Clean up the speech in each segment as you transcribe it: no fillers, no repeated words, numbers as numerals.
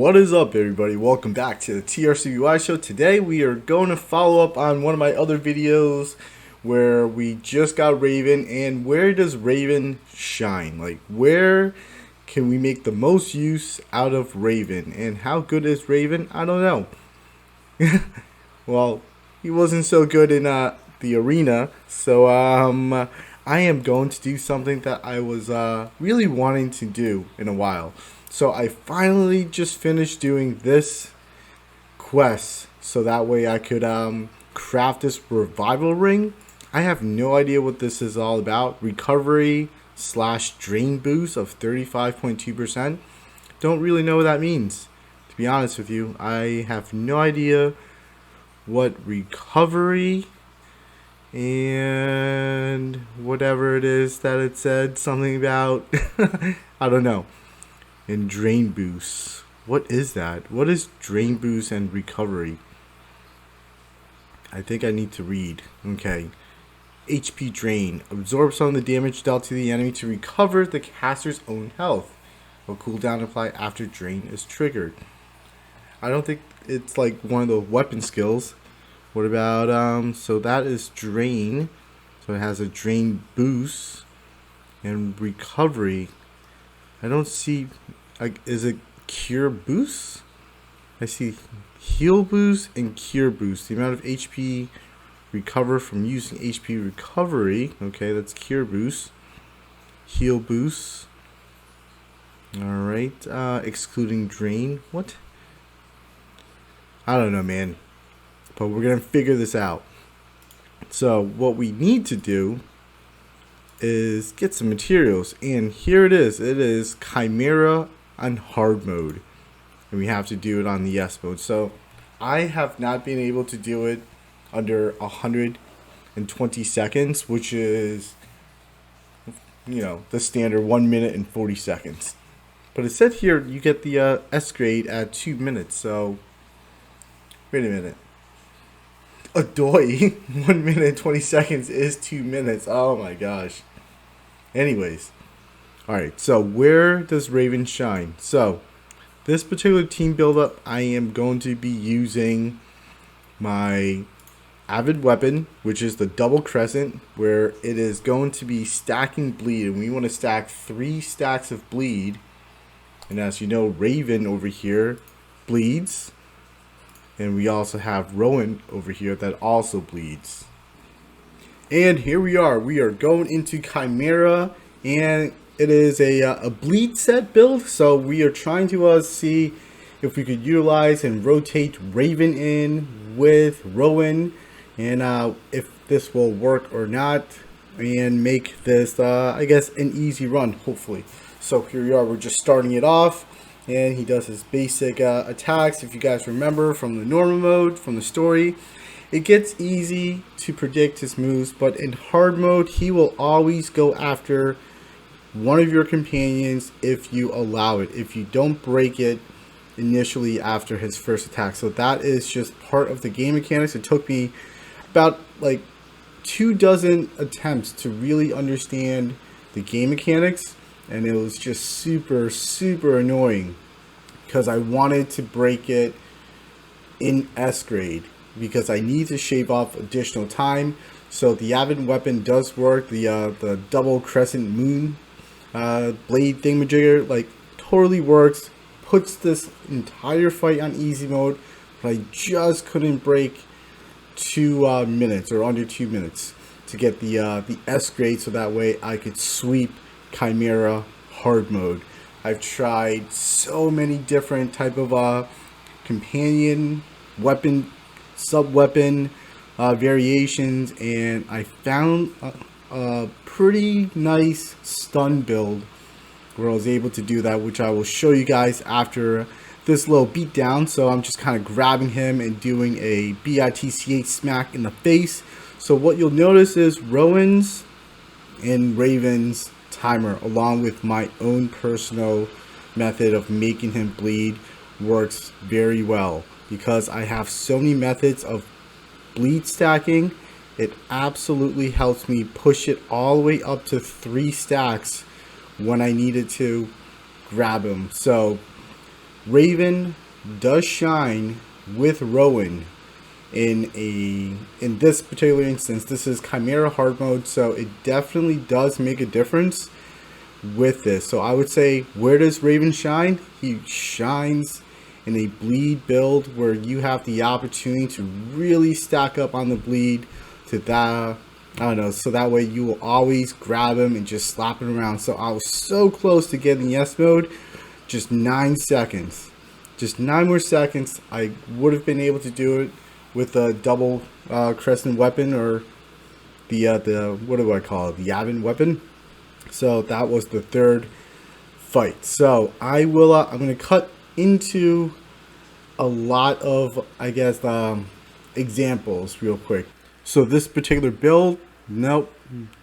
What is up, everybody? Welcome back to the TRCBY show. Today we are going to follow up on one of my other videos where we just got Raven, and where does Raven shine? Like, where can we make the most use out of Raven? And how good is Raven? I don't know. Well, he wasn't so good in the arena, so I am going to do something that I was really wanting to do in a while. So I finally just finished doing this quest so that way I could craft this revival ring. I have no idea what this is all about. Recovery / drain boost of 35.2%. Don't really know what that means, to be honest with you. I have no idea what recovery and whatever it is that it said something about. I don't know. And drain boost. What is that? What is drain boost and recovery? I think I need to read. Okay. HP drain. Absorb some of the damage dealt to the enemy to recover the caster's own health. A cooldown applied after drain is triggered. I don't think it's like one of the weapon skills. What about so that is drain. So it has a drain boost and recovery. I don't see, like, is it cure boost? I see heal boost and cure boost. The amount of HP recover from using HP recovery. Okay, that's cure boost. Heal boost. Alright, excluding drain. What? I don't know, man. But we're going to figure this out. So, what we need to do is get some materials, and here it is. It is Chimera on hard mode, and we have to do it on the yes mode. So I have not been able to do it under 120 seconds, which is, you know, the standard 1 minute and 40 seconds. But it said here you get the S grade at 2 minutes. So wait a minute. Adoy, 1 minute and 20 seconds is 2 minutes. Oh my gosh. Anyways, alright, so where does Raven shine? So, this particular team build-up, I am going to be using my avid weapon, which is the double crescent, where it is going to be stacking bleed, and we want to stack 3 stacks of bleed. And as you know, Raven over here bleeds, and we also have Rowan over here that also bleeds. And here we are going into Chimera, and it is a bleed set build. So we are trying to see if we could utilize and rotate Raven in with Rowan, and if this will work or not, and make this, I guess, an easy run, hopefully. So here we are, we're just starting it off, and he does his basic attacks. If you guys remember from the normal mode, from the story, it gets easy to predict his moves, but in hard mode, he will always go after one of your companions if you allow it, if you don't break it initially after his first attack. So that is just part of the game mechanics. It took me about like 24 attempts to really understand the game mechanics, and it was just super annoying because I wanted to break it in S grade, because I need to shave off additional time. So the avid weapon does work. The double crescent moon blade thingamajigger, like, totally works. Puts this entire fight on easy mode, but I just couldn't break 2 minutes, or under 2 minutes, to get the S grade, so that way I could sweep Chimera hard mode. I've tried so many different type of companion weapon, sub-weapon variations, and I found a pretty nice stun build where I was able to do that, which I will show you guys after this little beatdown. So I'm just kind of grabbing him and doing a BITCH smack in the face. So what you'll notice is Rowan's and Raven's timer, along with my own personal method of making him bleed, works very well, because I have so many methods of bleed stacking. It absolutely helps me push it all the way up to 3 stacks when I needed to grab him. So Raven does shine with Rowan in this particular instance. This is Chimera Hard mode, so it definitely does make a difference with this. So I would say, where does Raven shine? He shines in a bleed build where you have the opportunity to really stack up on the bleed to that, I don't know, so that way you will always grab him and just slap him around. So I was so close to getting yes mode, just 9 seconds. Just 9 more seconds, I would have been able to do it with a double crescent weapon, or the what do I call it, the Yavin weapon. So that was the third fight. So I will I'm going to cut into a lot of, I guess, examples real quick. So this particular build, nope,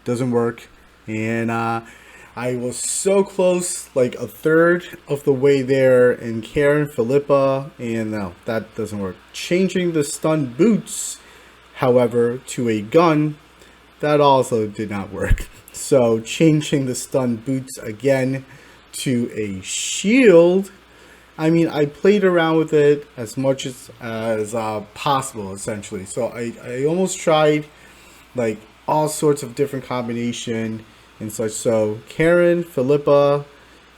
doesn't work. And I was so close, like a third of the way there, and Karen, Philippa, and no, that doesn't work. Changing the stun boots, however, to a gun, that also did not work. So changing the stun boots again to a shield, I mean, I played around with it as much as possible, essentially. So I almost tried like all sorts of different combination and such. So Karen, Philippa,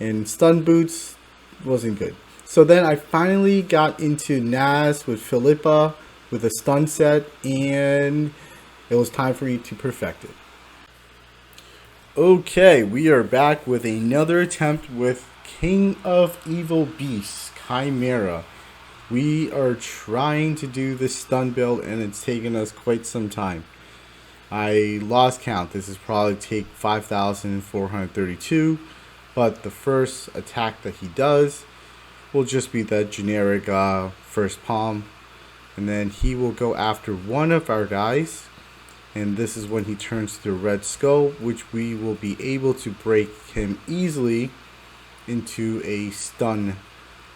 and stun boots wasn't good. So then I finally got into Naz with Philippa with a stun set, and it was time for me to perfect it. Okay, we are back with another attempt with King of Evil Beasts, Chimera. We are trying to do this stun build, and it's taken us quite some time. I lost count. This is probably take 5,432, but the first attack that he does will just be that generic first palm, and then he will go after one of our guys, and this is when he turns to the red skull, which we will be able to break him easily into a stun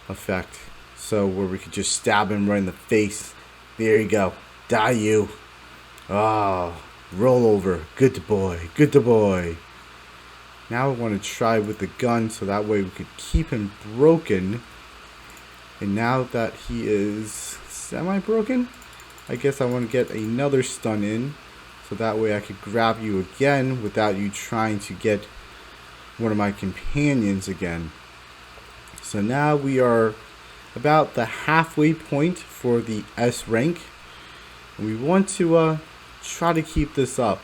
effect. So where we could just stab him right in the face. There you go. Die you. Ah, roll over. Good boy. Good boy. Now I want to try with the gun so that way we could keep him broken. And now that he is semi-broken, I guess I want to get another stun in. So that way I could grab you again without you trying to get one of my companions again. So now we are about the halfway point for the S rank. And we want to try to keep this up.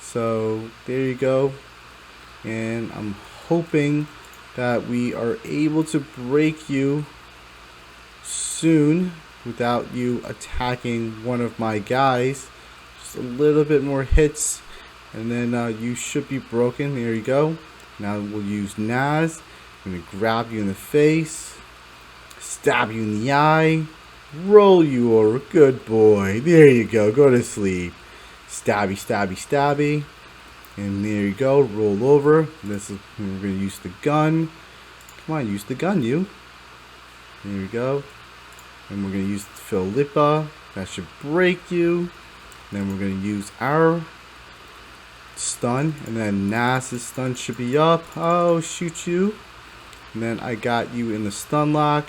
So there you go. And I'm hoping that we are able to break you soon without you attacking one of my guys. Just a little bit more hits, and then you should be broken. There you go. Now we'll use Naz. I'm going to grab you in the face, stab you in the eye, roll you over. Good boy. There you go. Go to sleep. Stabby, stabby, stabby. And there you go. Roll over. This is, we're going to use the gun. Come on, use the gun, you. There you go. And we're going to use Philippa. That should break you. Then we're going to use our stun. And then Naz's stun should be up. Oh, shoot you. And then I got you in the stun lock.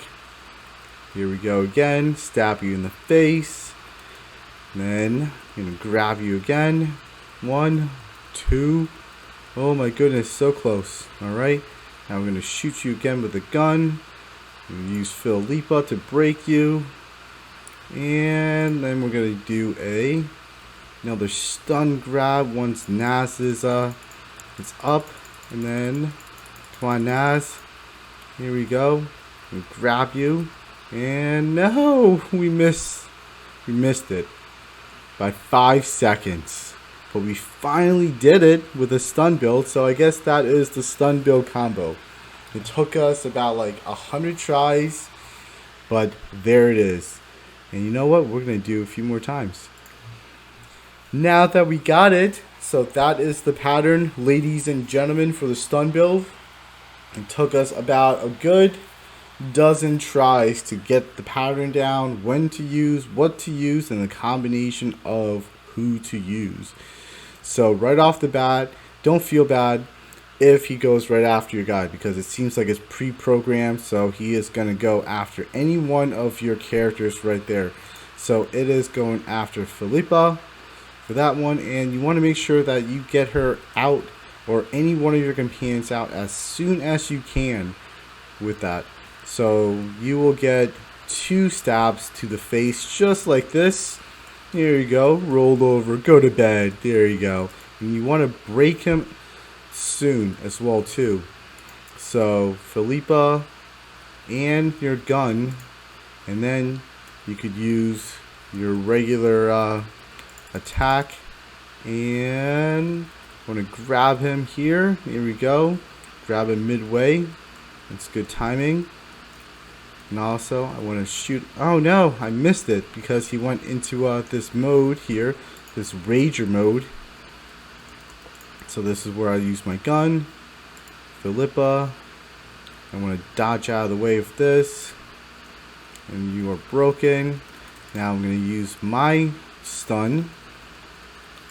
Here we go again. Stab you in the face. And then I'm going to grab you again. 1, 2. Oh my goodness, so close. Alright. Now I'm going to shoot you again with a gun. I'm going to use Philippa to break you. And then we're going to do another stun grab once Naz is it's up. And then, come on Naz. Here we go. We grab you. And no, we missed it by 5 seconds. But we finally did it with a stun build. So I guess that is the stun build combo. It took us about like 100 tries, but there it is. And you know what? We're going to do a few more times. Now that we got it, so that is the pattern, ladies and gentlemen, for the stun build. It took us about a good dozen tries to get the pattern down, when to use, what to use, and the combination of who to use. So right off the bat, don't feel bad. if he goes right after your guy, because it seems like it's pre-programmed, so he is going to go after any one of your characters right there. So it is going after Philippa for that one, and you want to make sure that you get her out, or any one of your companions out, as soon as you can with that. So you will get 2 stabs to the face, just like this. There you go. Roll over, go to bed. There you go. And you want to break him soon as well too. So Philippa and your gun, and then you could use your regular attack, and want to grab him here. Here we go. Grab him midway. It's good timing. And also I want to shoot. Oh no, I missed it because he went into this mode here, this rager mode. So this is where I use my gun. Philippa, I want to dodge out of the way of this, and you are broken. Now I'm going to use my stun,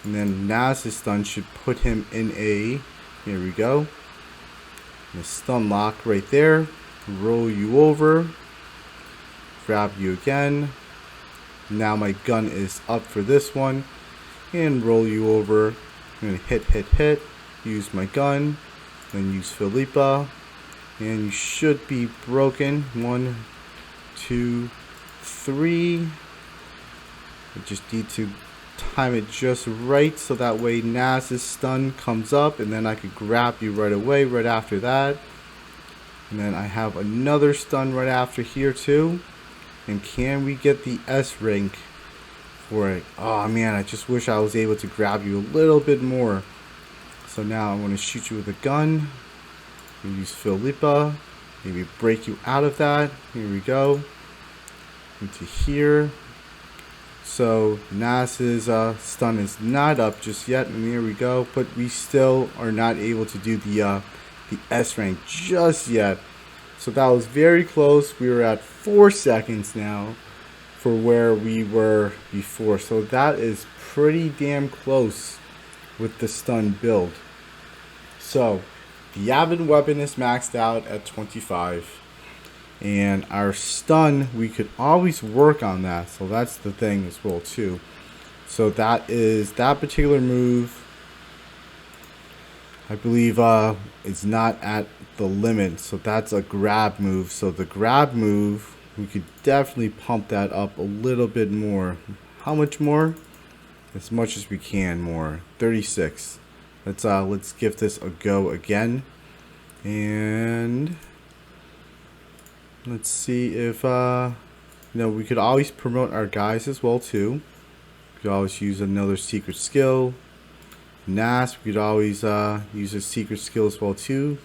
and then Naz's stun should put him in a, here we go, the stun lock right there. Roll you over, grab you again. Now my gun is up for this one, and roll you over. I'm going to hit, use my gun, then use Philippa, and you should be broken. 1, 2, 3. I just need to time it just right, so that way Naz's stun comes up, and then I could grab you right away right after that. And then I have another stun right after here too. And can we get the S rank for it? Oh man, I just wish I was able to grab you a little bit more. So now I'm going to shoot you with a gun. Use Philippa, maybe break you out of that. Here we go. Into here. So Nas's stun is not up just yet, and here we go. But we still are not able to do the S rank just yet. So that was very close. We were at 4 seconds now for where we were before. So that is pretty damn close with the stun build. So the Avid weapon is maxed out at 25. And our stun, we could always work on that. So that's the thing as well too. So that is that particular move. I believe it's not at the limit. So that's a grab move. So the grab move, we could definitely pump that up a little bit more. How much more? As much as we can more. 36. Let's give this a go again. And let's see if we could always promote our guys as well too. We could always use another secret skill. Nas, we could always use a secret skill as well too.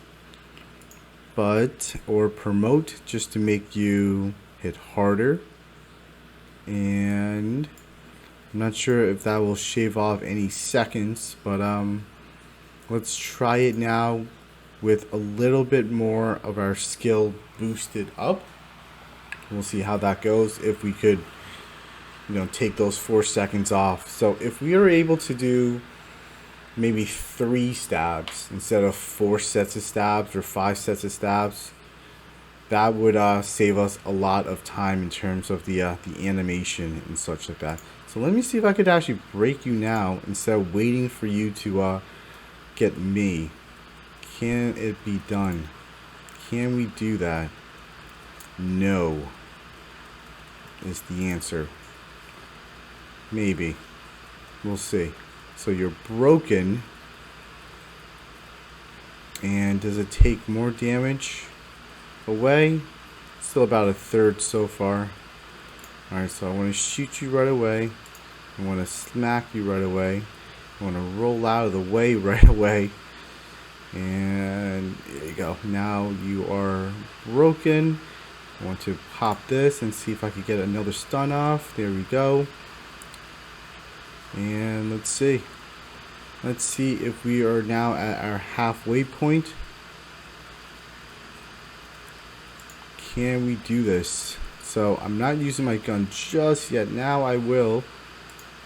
Or promote just to make you hit harder. And I'm not sure if that will shave off any seconds, but let's try it now with a little bit more of our skill boosted up. We'll see how that goes, if we could take those 4 seconds off. So if we are able to do maybe 3 stabs instead of 4 sets of stabs or 5 sets of stabs, that would save us a lot of time in terms of the animation and such like that. So let me see if I could actually break you now instead of waiting for you to get me. Can it be done? Can we do that? No is the answer. Maybe. We'll see. So you're broken. And does it take more damage away? Still about a third so far. Alright, so I want to shoot you right away. I want to smack you right away. I want to roll out of the way right away. And there you go. Now you are broken. I want to pop this and see if I can get another stun off. There we go. And let's see. Let's see if we are now at our halfway point. Can we do this? So I'm not using my gun just yet. Now I will,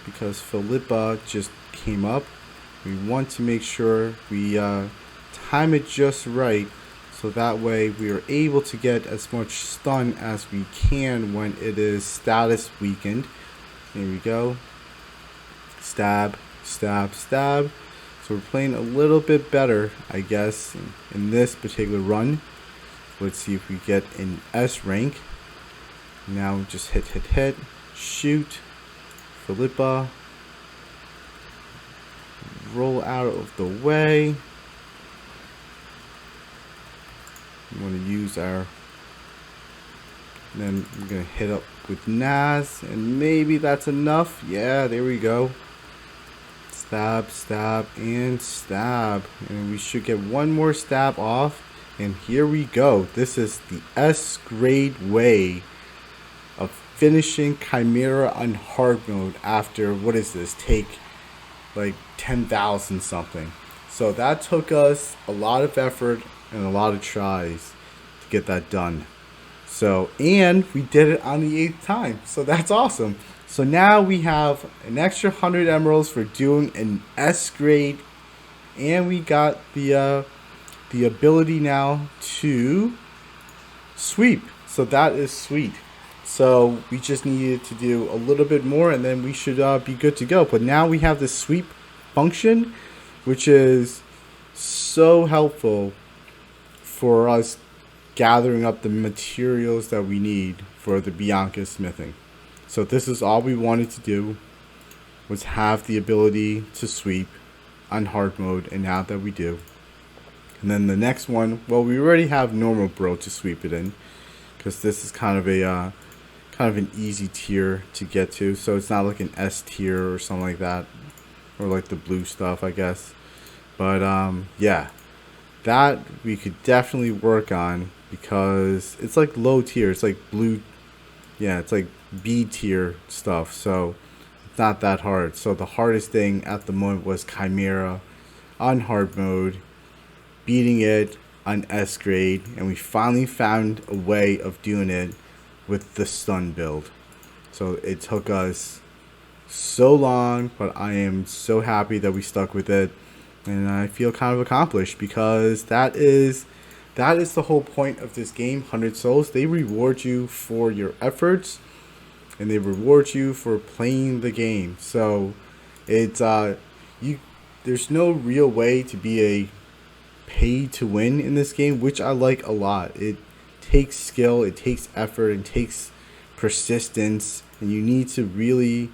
because Philippa just came up. We want to make sure we time it just right, so that way we are able to get as much stun as we can when it is status weakened. There we go. Stab, stab, stab. So we're playing a little bit better, I guess, in this particular run. Let's see if we get an S rank. Now just hit, hit, hit. Shoot. Philippa. Roll out of the way. We want to use our... Then we're going to hit up with Naz. And maybe that's enough. Yeah, there we go. Stab, stab, and stab. And we should get one more stab off. And here we go. This is the S grade way of finishing Chimera on hard mode after, what is this, take like 10,000 something. So that took us a lot of effort and a lot of tries to get that done. So, and we did it on the 8th time. So that's awesome. So now we have an extra 100 emeralds for doing an S grade, and we got the ability now to sweep. So that is sweet. So we just needed to do a little bit more, and then we should be good to go. But now we have the sweep function, which is so helpful for us gathering up the materials that we need for the Bianca smithing. So this is all we wanted to do, was have the ability to sweep on hard mode, and now that we do. And then the next one, well, we already have normal bro to sweep it in, because this is kind of an easy tier to get to. So it's not like an S tier or something like that, or like the blue stuff, I guess. But yeah, that we could definitely work on, because it's like low tier. It's like blue, yeah, it's like B tier stuff. So it's not that hard. So the hardest thing at the moment was Chimera on hard mode, beating it on S grade, and we finally found a way of doing it with the stun build. So it took us so long, but I am so happy that we stuck with it, and I feel kind of accomplished, because that is the whole point of this game. 100 souls, they reward you for your efforts, and they reward you for playing the game. So it's there's no real way to be a pay to win in this game, which I like a lot. It takes skill, it takes effort, it takes persistence, and you need to really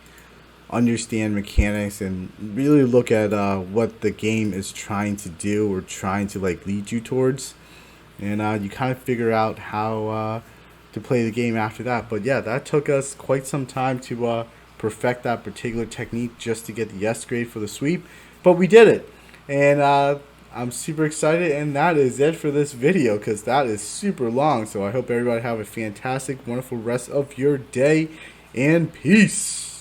understand mechanics and really look at what the game is trying to do or trying to like lead you towards, and you kind of figure out how to play the game after that. But yeah, that took us quite some time to perfect that particular technique just to get the S grade for the sweep, but we did it, and I'm super excited, and that is it for this video, because that is super long. So I hope everybody have a fantastic, wonderful rest of your day, and peace.